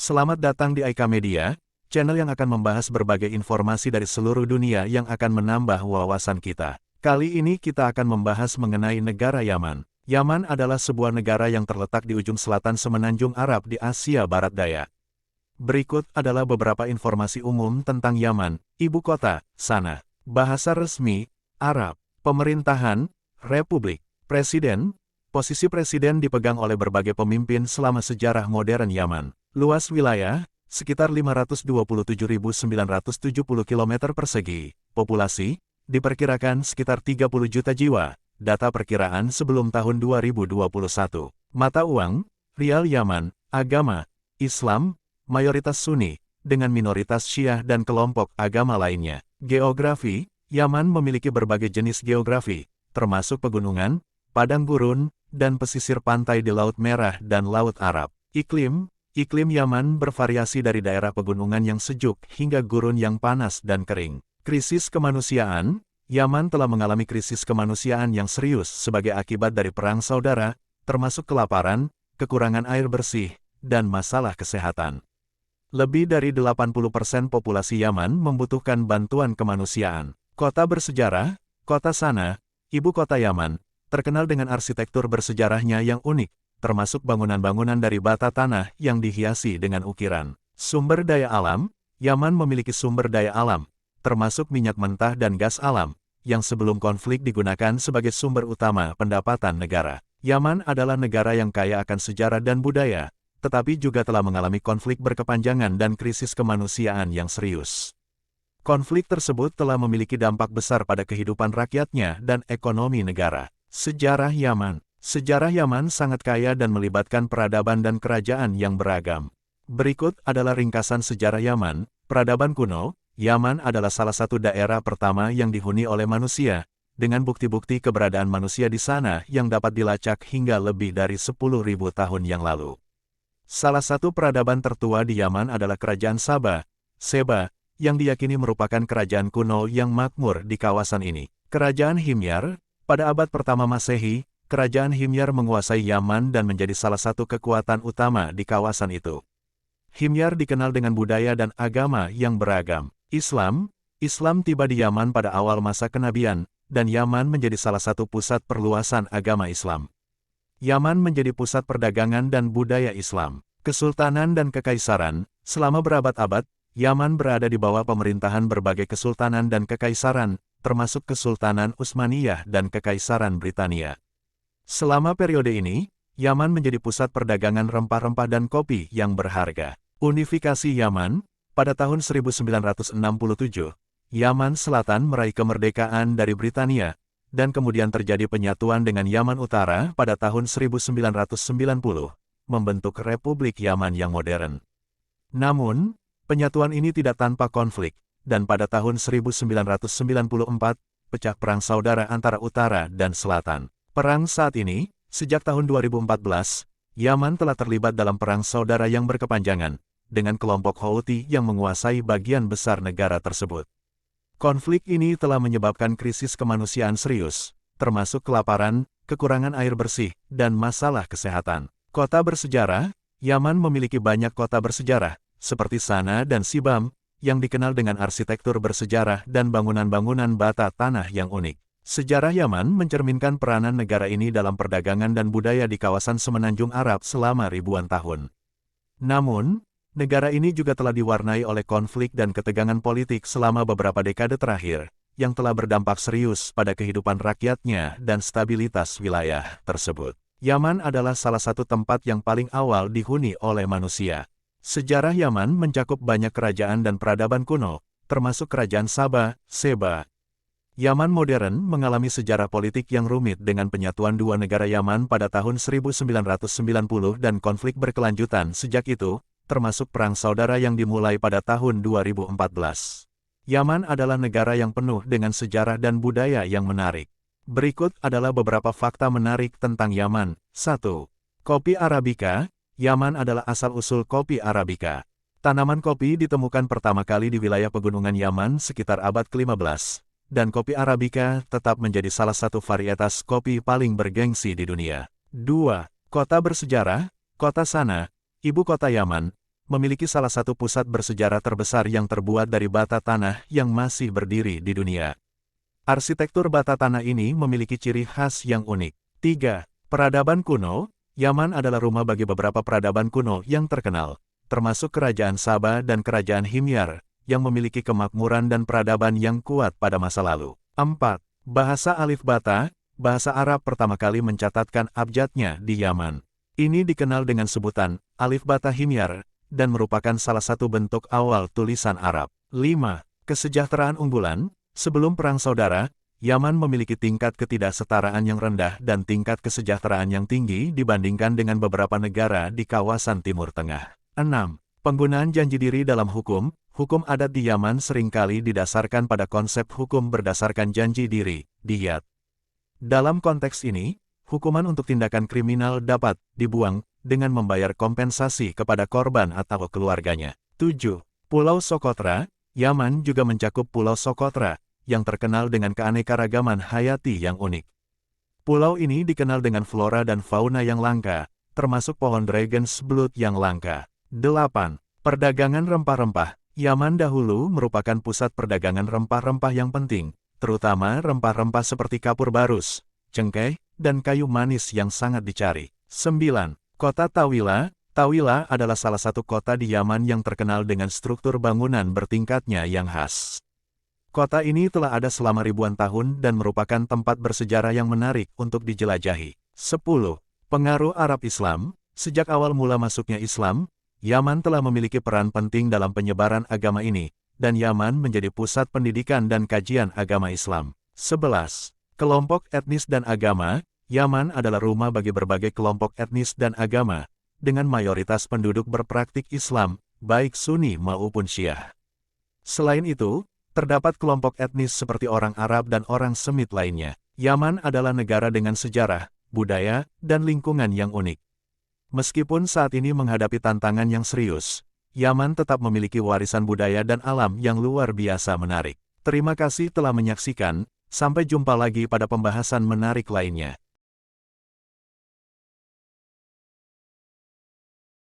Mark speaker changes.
Speaker 1: Selamat datang di Aika Media, channel yang akan membahas berbagai informasi dari seluruh dunia yang akan menambah wawasan kita. Kali ini kita akan membahas mengenai negara Yaman. Yaman adalah sebuah negara yang terletak di ujung selatan semenanjung Arab di Asia Barat Daya. Berikut adalah beberapa informasi umum tentang Yaman. Ibu kota, Sanaa. Bahasa resmi, Arab. Pemerintahan, Republik. Presiden, posisi presiden dipegang oleh berbagai pemimpin selama sejarah modern Yaman. Luas wilayah, sekitar 527.970 km persegi. Populasi, diperkirakan sekitar 30 juta jiwa. Data perkiraan sebelum tahun 2021. Mata uang, Rial Yaman. Agama, Islam, mayoritas Sunni, dengan minoritas Syiah dan kelompok agama lainnya. Geografi, Yaman memiliki berbagai jenis geografi, termasuk pegunungan, padang gurun, dan pesisir pantai di Laut Merah dan Laut Arab. Iklim Yaman bervariasi dari daerah pegunungan yang sejuk hingga gurun yang panas dan kering. Krisis kemanusiaan, Yaman telah mengalami krisis kemanusiaan yang serius sebagai akibat dari perang saudara, termasuk kelaparan, kekurangan air bersih, dan masalah kesehatan. Lebih dari 80% populasi Yaman membutuhkan bantuan kemanusiaan. Kota bersejarah, Kota Sanaa, ibu kota Yaman, terkenal dengan arsitektur bersejarahnya yang unik, termasuk bangunan-bangunan dari bata tanah yang dihiasi dengan ukiran. Sumber daya alam, Yaman memiliki sumber daya alam, termasuk minyak mentah dan gas alam, yang sebelum konflik digunakan sebagai sumber utama pendapatan negara. Yaman adalah negara yang kaya akan sejarah dan budaya, tetapi juga telah mengalami konflik berkepanjangan dan krisis kemanusiaan yang serius. Konflik tersebut telah memiliki dampak besar pada kehidupan rakyatnya dan ekonomi negara. Sejarah Yaman. Sejarah Yaman sangat kaya dan melibatkan peradaban dan kerajaan yang beragam. Berikut adalah ringkasan sejarah Yaman. Peradaban kuno, Yaman adalah salah satu daerah pertama yang dihuni oleh manusia, dengan bukti-bukti keberadaan manusia di sana yang dapat dilacak hingga lebih dari 10.000 tahun yang lalu. Salah satu peradaban tertua di Yaman adalah Kerajaan Seba, yang diyakini merupakan kerajaan kuno yang makmur di kawasan ini. Kerajaan Himyar, pada abad pertama Masehi, Kerajaan Himyar menguasai Yaman dan menjadi salah satu kekuatan utama di kawasan itu. Himyar dikenal dengan budaya dan agama yang beragam. Islam tiba di Yaman pada awal masa kenabian, dan Yaman menjadi salah satu pusat perluasan agama Islam. Yaman menjadi pusat perdagangan dan budaya Islam. Kesultanan dan kekaisaran, selama berabad-abad, Yaman berada di bawah pemerintahan berbagai kesultanan dan kekaisaran, termasuk Kesultanan Utsmaniyah dan Kekaisaran Britania. Selama periode ini, Yaman menjadi pusat perdagangan rempah-rempah dan kopi yang berharga. Unifikasi Yaman, pada tahun 1967, Yaman Selatan meraih kemerdekaan dari Britania, dan kemudian terjadi penyatuan dengan Yaman Utara pada tahun 1990, membentuk Republik Yaman yang modern. Namun, penyatuan ini tidak tanpa konflik, dan pada tahun 1994, pecah perang saudara antara Utara dan Selatan. Perang saat ini, sejak tahun 2014, Yaman telah terlibat dalam perang saudara yang berkepanjangan, dengan kelompok Houthi yang menguasai bagian besar negara tersebut. Konflik ini telah menyebabkan krisis kemanusiaan serius, termasuk kelaparan, kekurangan air bersih, dan masalah kesehatan. Kota bersejarah, Yaman memiliki banyak kota bersejarah, seperti Sanaa dan Sibam, yang dikenal dengan arsitektur bersejarah dan bangunan-bangunan bata tanah yang unik. Sejarah Yaman mencerminkan peranan negara ini dalam perdagangan dan budaya di kawasan semenanjung Arab selama ribuan tahun. Namun, negara ini juga telah diwarnai oleh konflik dan ketegangan politik selama beberapa dekade terakhir, yang telah berdampak serius pada kehidupan rakyatnya dan stabilitas wilayah tersebut. Yaman adalah salah satu tempat yang paling awal dihuni oleh manusia. Sejarah Yaman mencakup banyak kerajaan dan peradaban kuno, termasuk Kerajaan Seba. Yaman modern mengalami sejarah politik yang rumit dengan penyatuan dua negara Yaman pada tahun 1990 dan konflik berkelanjutan sejak itu, termasuk perang saudara yang dimulai pada tahun 2014. Yaman adalah negara yang penuh dengan sejarah dan budaya yang menarik. Berikut adalah beberapa fakta menarik tentang Yaman. 1. Kopi Arabica. Yaman adalah asal-usul kopi Arabica. Tanaman kopi ditemukan pertama kali di wilayah pegunungan Yaman sekitar abad ke-15. Dan kopi Arabica tetap menjadi salah satu varietas kopi paling bergengsi di dunia. 2. Kota bersejarah, Kota Sanaa, ibu kota Yaman, memiliki salah satu pusat bersejarah terbesar yang terbuat dari bata tanah yang masih berdiri di dunia. Arsitektur bata tanah ini memiliki ciri khas yang unik. 3. Peradaban kuno. Yaman adalah rumah bagi beberapa peradaban kuno yang terkenal, termasuk Kerajaan Saba dan Kerajaan Himyar, yang memiliki kemakmuran dan peradaban yang kuat pada masa lalu. 4. Bahasa alif bata. Bahasa Arab pertama kali mencatatkan abjadnya di Yaman. Ini dikenal dengan sebutan alif bata Himyar, dan merupakan salah satu bentuk awal tulisan Arab. 5. Kesejahteraan unggulan. Sebelum Perang Saudara, Yaman memiliki tingkat ketidaksetaraan yang rendah dan tingkat kesejahteraan yang tinggi dibandingkan dengan beberapa negara di kawasan Timur Tengah. 6. Penggunaan janji diri dalam hukum. Hukum adat di Yaman seringkali didasarkan pada konsep hukum berdasarkan janji diri, diyat. Dalam konteks ini, hukuman untuk tindakan kriminal dapat dibuang dengan membayar kompensasi kepada korban atau keluarganya. 7. Pulau Sokotra. Yaman juga mencakup Pulau Sokotra, yang terkenal dengan keanekaragaman hayati yang unik. Pulau ini dikenal dengan flora dan fauna yang langka, termasuk pohon dragon's blood yang langka. 8. Perdagangan rempah-rempah. Yaman dahulu merupakan pusat perdagangan rempah-rempah yang penting, terutama rempah-rempah seperti kapur barus, cengkeh, dan kayu manis yang sangat dicari. 9. Kota Tawila. Tawila adalah salah satu kota di Yaman yang terkenal dengan struktur bangunan bertingkatnya yang khas. Kota ini telah ada selama ribuan tahun dan merupakan tempat bersejarah yang menarik untuk dijelajahi. 10. Pengaruh Arab Islam. Sejak awal mula masuknya Islam, Yaman telah memiliki peran penting dalam penyebaran agama ini, dan Yaman menjadi pusat pendidikan dan kajian agama Islam. 11. Kelompok etnis dan agama. Yaman adalah rumah bagi berbagai kelompok etnis dan agama, dengan mayoritas penduduk berpraktik Islam, baik Sunni maupun Syiah. Selain itu, terdapat kelompok etnis seperti orang Arab dan orang Semit lainnya. Yaman adalah negara dengan sejarah, budaya, dan lingkungan yang unik. Meskipun saat ini menghadapi tantangan yang serius, Yaman tetap memiliki warisan budaya dan alam yang luar biasa menarik. Terima kasih telah menyaksikan, sampai jumpa lagi pada pembahasan menarik lainnya.